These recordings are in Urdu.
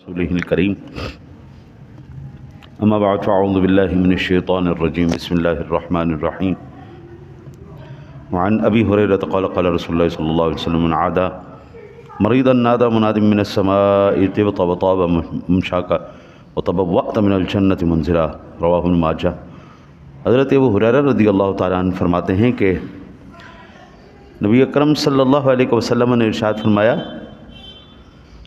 رسوله الكريم اما بعد فاعوذ بالله من الشيطان الرجيم بسم الله الرحمن الرحيم وعن ابي هريرة قال قال رسول الله صلى الله عليه وسلم من عاد مريضا نادى مناد من السماء طبت وطاب ممشاك وتبوأت من الجنة منزلا رواہ ابن ماجہ۔ حضرت ابو ہریرہ رضی اللہ تعالیٰ عنہ فرماتے ہیں کہ نبی اکرم صلی اللہ علیہ وسلم نے ارشاد فرمایا،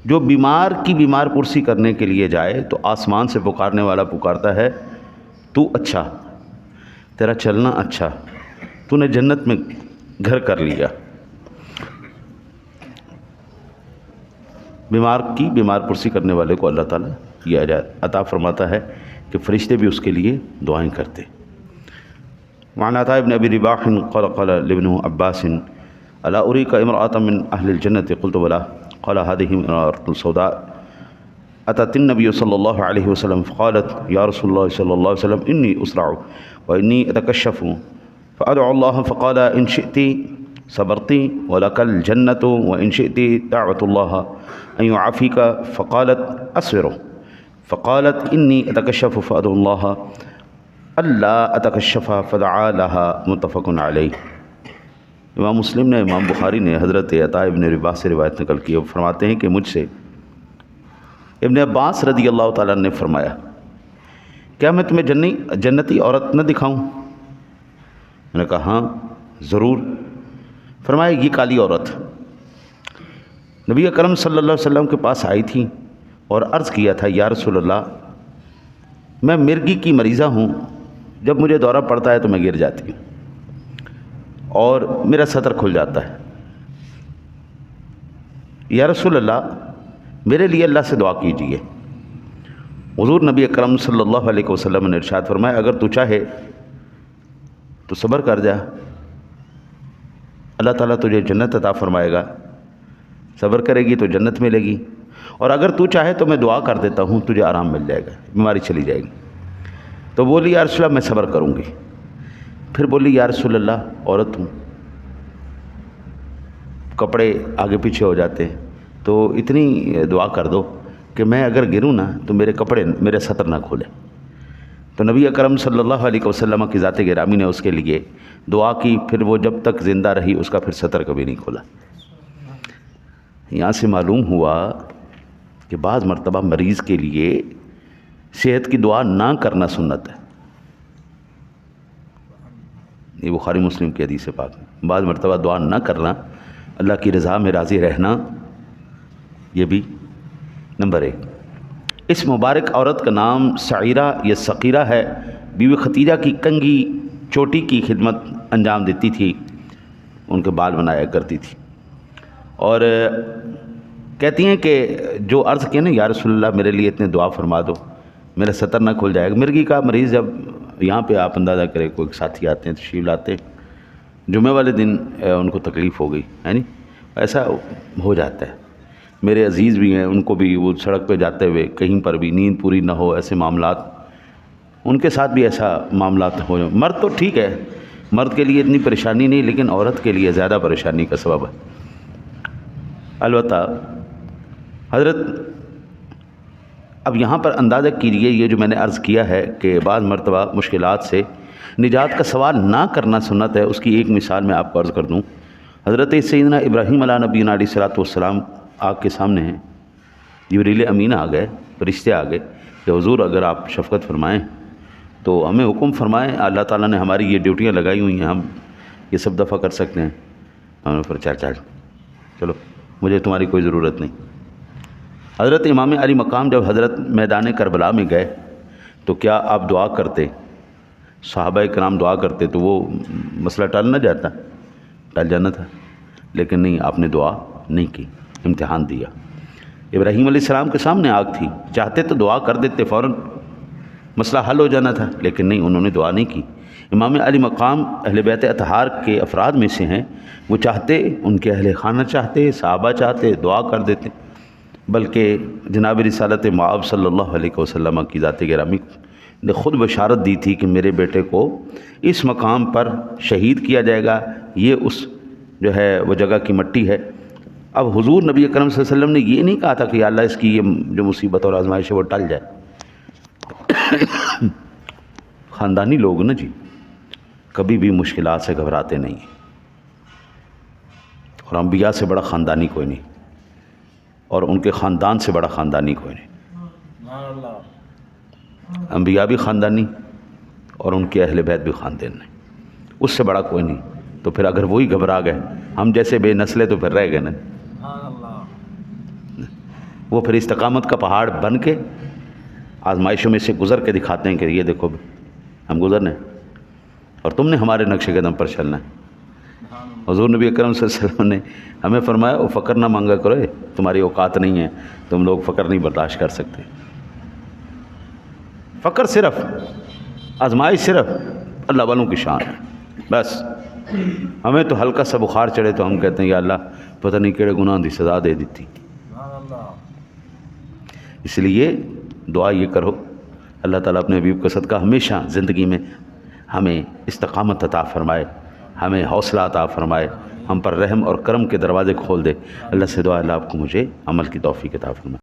جو بیمار کی بیمار پرسی کرنے کے لیے جائے تو آسمان سے پکارنے والا پکارتا ہے، تو اچھا، تیرا چلنا اچھا، تو نے جنت میں گھر کر لیا۔ بیمار کی بیمار پرسی کرنے والے کو اللہ تعالیٰ یہ عطا فرماتا ہے کہ فرشتے بھی اس کے لیے دعائیں کرتے۔ وعن عطاء بن ابی رباح قال قال لابن عباس الا اریک امرأة من اہل الجنة قلت بلا قال هذه امرأة سوداء اتت النبي صلى الله عليه وسلم فقالت يا رسول الله صلى الله عليه وسلم اني اسرع واني اتكشف فادعو الله فقال ان شئت صبرت ولك الجنة وان شئت دعوت الله ان يعافيك فقالت اصبر فقالت اني اتكشف فادعو الله اللہ اتکشف فدعا لها متفق علیہ۔ امام مسلم نے، امام بخاری نے حضرت عطاء ابن رباح سے روایت نقل کی، وہ فرماتے ہیں کہ مجھ سے ابن عباس رضی اللہ تعالیٰ نے فرمایا، کیا میں تمہیں جنتی عورت نہ دکھاؤں؟ میں نے کہا ہاں ضرور۔ فرمایا یہ کالی عورت نبی اکرم صلی اللہ علیہ وسلم کے پاس آئی تھی اور عرض کیا تھا، یا رسول اللہ میں مرگی کی مریضہ ہوں، جب مجھے دورہ پڑتا ہے تو میں گر جاتی ہوں اور میرا سطر کھل جاتا ہے، یا رسول اللہ میرے لیے اللہ سے دعا کیجیے۔ حضور نبی اکرم صلی اللہ علیہ وسلم نے ارشاد فرمایا، اگر تو چاہے تو صبر کر جا، اللہ تعالیٰ تجھے جنت عطا فرمائے گا، صبر کرے گی تو جنت ملے گی، اور اگر تو چاہے تو میں دعا کر دیتا ہوں تجھے آرام مل جائے گا، بیماری چلی جائے گی۔ تو بولی یا رسول اللہ میں صبر کروں گی۔ پھر بولی یا رسول اللہ عورت ہوں، کپڑے آگے پیچھے ہو جاتے ہیں، تو اتنی دعا کر دو کہ میں اگر گروں نا تو میرے سطر نہ کھولے۔ تو نبی اکرم صلی اللہ علیہ وسلم کی ذات گرامی نے اس کے لیے دعا کی، پھر وہ جب تک زندہ رہی اس کا پھر سطر کبھی نہیں کھولا۔ یہاں سے معلوم ہوا کہ بعض مرتبہ مریض کے لیے صحت کی دعا نہ کرنا سنت ہے۔ یہ بخاری مسلم کی حدیث پاک ہے، بعض مرتبہ دعا نہ کرنا، اللہ کی رضا میں راضی رہنا، یہ بھی نمبر 1۔ اس مبارک عورت کا نام سعیرہ یا سقیرہ ہے، بیوی ختیجہ کی کنگھی چوٹی کی خدمت انجام دیتی تھی، ان کے بال بنایا کرتی تھی، اور کہتی ہیں کہ جو عرض کیا نا یا رسول اللہ میرے لیے اتنے دعا فرما دو، میرا سطر نہ کھل جائے گا۔ مرگی کا مریض جب یہاں پہ آپ اندازہ کریں، کوئی ساتھی آتے ہیں تشریف لاتے ہیں، جمعہ والے دن ان کو تکلیف ہو گئی ہے نہیں، ایسا ہو جاتا ہے۔ میرے عزیز بھی ہیں، ان کو بھی وہ سڑک پہ جاتے ہوئے کہیں پر بھی نیند پوری نہ ہو، ایسے معاملات ان کے ساتھ بھی ایسا معاملات ہو جائیں۔ مرد تو ٹھیک ہے، مرد کے لیے اتنی پریشانی نہیں، لیکن عورت کے لیے زیادہ پریشانی کا سبب ہے۔ البتہ حضرت اب یہاں پر اندازہ کیجیے، یہ جو میں نے عرض کیا ہے کہ بعض مرتبہ مشکلات سے نجات کا سوال نہ کرنا سنت ہے، اس کی ایک مثال میں آپ کو عرض کر دوں۔ حضرت سیدنا ابراہیم علیہ نبینا علیہ الصلوۃ والسلام آگ کے سامنے ہیں، جبریل امین آ گئے، فرشتے آ گئے کہ حضور اگر آپ شفقت فرمائیں تو ہمیں حکم فرمائیں، اللہ تعالیٰ نے ہماری یہ ڈیوٹیاں لگائی ہوئی ہیں، ہم یہ سب دفعہ کر سکتے ہیں۔ ہم نے پھر چلو مجھے تمہاری کوئی ضرورت نہیں۔ حضرت امام علی مقام جب حضرت میدان کربلا میں گئے تو کیا آپ دعا کرتے، صحابہ کرام دعا کرتے تو وہ مسئلہ ٹل نہ جاتا، ٹل جانا تھا، لیکن نہیں، آپ نے دعا نہیں کی، امتحان دیا۔ ابراہیم علیہ السلام کے سامنے آگ تھی، چاہتے تو دعا کر دیتے، فوراً مسئلہ حل ہو جانا تھا، لیکن نہیں، انہوں نے دعا نہیں کی۔ امام علی مقام اہل بیت اطہار کے افراد میں سے ہیں، وہ چاہتے، ان کے اہل خانہ چاہتے، صحابہ چاہتے، دعا کر دیتے، بلکہ جناب رسالت مآب صلی اللہ علیہ وسلم کی ذات گرامی نے خود بشارت دی تھی کہ میرے بیٹے کو اس مقام پر شہید کیا جائے گا، یہ اس جو ہے وہ جگہ کی مٹی ہے، اب حضور نبی اکرم صلی اللہ علیہ وسلم نے یہ نہیں کہا تھا کہ یا اللہ اس کی یہ جو مصیبت اور آزمائش ہے وہ ٹل جائے. خاندانی لوگ نا جی کبھی بھی مشکلات سے گھبراتے نہیں ہیں، اور انبیاء سے بڑا خاندانی کوئی نہیں، اور ان کے خاندان سے بڑا خاندانی کوئی نہیں. انبیاء بھی خاندانی اور ان کے اہل بیت بھی خاندان نہیں، اس سے بڑا کوئی نہیں. تو پھر اگر وہی گھبرا گئے، ہم جیسے بے نسلے تو پھر رہ گئے نا. وہ پھر استقامت کا پہاڑ بن کے آزمائشوں میں سے گزر کے دکھاتے ہیں کہ یہ دیکھو ہم گزرنے اور تم نے ہمارے نقش قدم پر چلنا ہے. حضور نبی اکرم صلی اللہ علیہ وسلم نے ہمیں فرمایا وہ فقر نہ مانگا کرو، تمہاری اوقات نہیں ہے، تم لوگ فقر نہیں برداشت کر سکتے. فقر صرف آزمائش صرف اللہ والوں کی شان ہے. بس ہمیں تو ہلکا سا بخار چڑھے تو ہم کہتے ہیں یا اللہ پتہ نہیں کیڑے گناہ دی سزا دے دیتی. اس لیے دعا یہ کرو اللہ تعالیٰ اپنے حبیب کا صدقہ ہمیشہ زندگی میں ہمیں استقامت عطا فرمائے، ہمیں حوصلہ عطا فرمائے، ہم پر رحم اور کرم کے دروازے کھول دے. اللہ سے دعا اللہ آپ کو مجھے عمل کی توفیق عطا فرمائے.